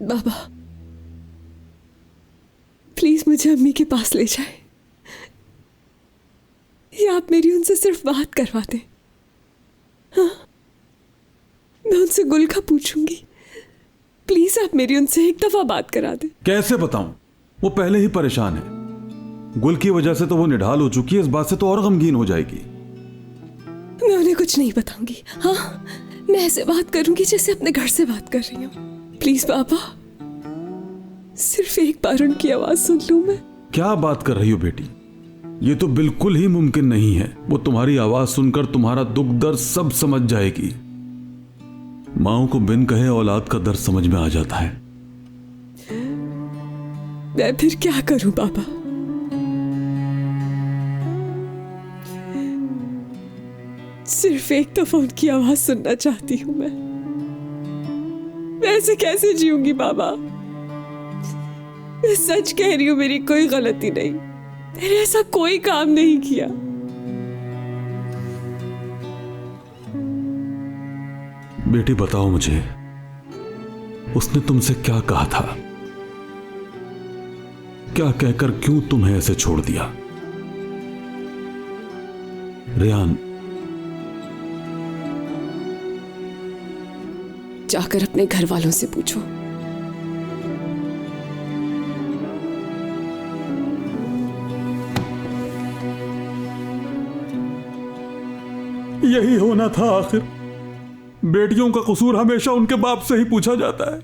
बाबा please मुझे अम्मी के पास ले जाए, या आप मेरी उनसे सिर्फ बात करवा दें। हाँ, मैं उनसे गुल का पूछूंगी, प्लीज आप मेरी उनसे एक दफा बात करा दें। कैसे बताऊं, वो पहले ही परेशान है। गुल की वजह से तो वो निढाल हो चुकी है, इस बात से तो और गमगीन हो जाएगी। मैं उन्हें कुछ नहीं बताऊंगी। हाँ, मैं ऐसे बात करूंगी जैसे अपने घर से बात कर रही हूँ। प्लीज बाबा, सिर्फ एक बार उनकी आवाज सुन लूं मैं। क्या बात कर रही हो बेटी, ये तो बिल्कुल ही मुमकिन नहीं है। वो तुम्हारी आवाज सुनकर तुम्हारा दुख दर्द सब समझ जाएगी। माओ को बिन कहे औलाद का दर्द समझ में आ जाता है। मैं फिर क्या करूं बाबा? सिर्फ एक दफा उनकी आवाज सुनना चाहती हूं मैं। ऐसे कैसे जीऊंगी बाबा? मैं सच कह रही हूं, मेरी कोई गलती नहीं, मैंने ऐसा कोई काम नहीं किया। बेटी बताओ मुझे, उसने तुमसे क्या कहा था? क्या कहकर क्यों तुम्हें ऐसे छोड़ दिया? रेहान, जाकर अपने घर वालों से पूछो। यही होना था आखिर। बेटियों का कसूर हमेशा उनके बाप से ही पूछा जाता है।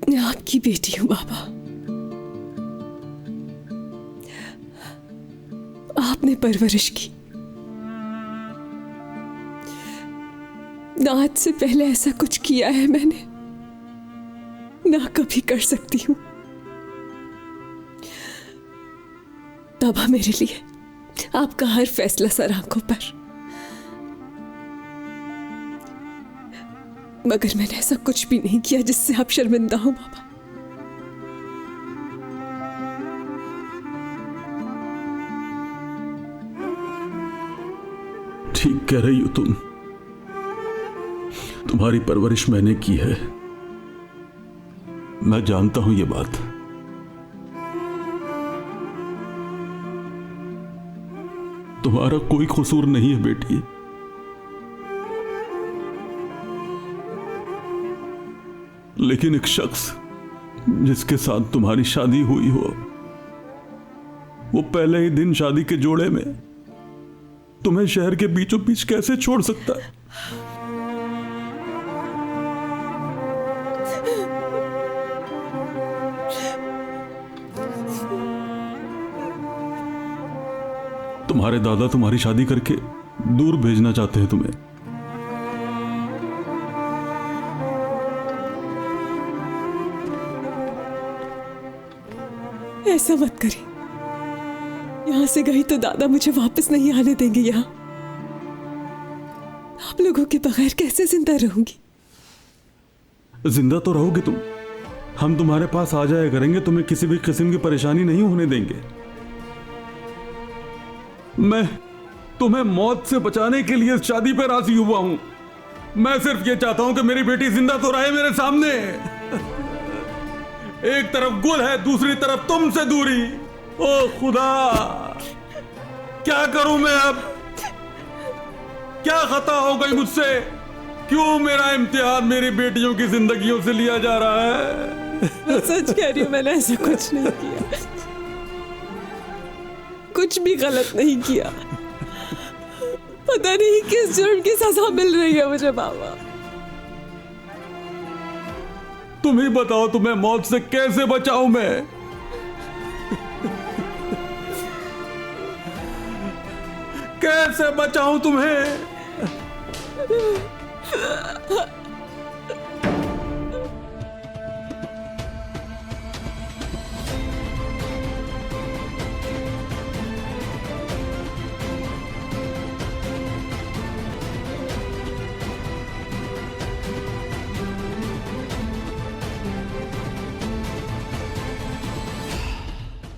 मैं आपकी बेटी हूं बाबा। आपने परवरिश की। ना आज से पहले ऐसा कुछ किया है मैंने, ना कभी कर सकती हूं। तब मेरे लिए आपका हर फैसला सर आंखों पर, मगर मैंने ऐसा कुछ भी नहीं किया जिससे आप शर्मिंदा हो बाबा। ठीक कह रही हो तुम। तुम्हारी परवरिश मैंने की है, मैं जानता हूं ये बात। तुम्हारा कोई कसूर नहीं है बेटी। लेकिन एक शख्स जिसके साथ तुम्हारी शादी हुई हो, वो पहले ही दिन शादी के जोड़े में तुम्हें शहर के बीचों बीच कैसे छोड़ सकता है? तुम्हारे दादा तुम्हारी शादी करके दूर भेजना चाहते हैं तुम्हें। ऐसा मत करें। यहां से गई तो दादा मुझे वापस नहीं आने देंगे यहां। आप लोगों के बगैर कैसे जिंदा रहूंगी? जिंदा तो रहोगे तुम। हम तुम्हारे पास आ जाया करेंगे, तुम्हें किसी भी किस्म की परेशानी नहीं होने देंगे। मैं तुम्हें मौत से बचाने के लिए शादी पर राजी हुआ हूं। मैं सिर्फ ये चाहता हूं कि मेरी बेटी जिंदा तो रहे मेरे सामने। एक तरफ गुल है, दूसरी तरफ तुमसे दूरी। ओ खुदा, क्या करूं मैं अब? क्या खता हो गई मुझसे? क्यों मेरा इम्तिहान मेरी बेटियों की जिंदगियों से लिया जा रहा है? मैं सच कह रही हूं, मैंने ऐसा कुछ नहीं किया, कुछ भी गलत नहीं किया। पता नहीं किस जुर्म की सजा मिल रही है मुझे बाबा। तुम ही बताओ, तुम्हें मौत से कैसे बचाऊं मैं? कैसे बचाऊं तुम्हें?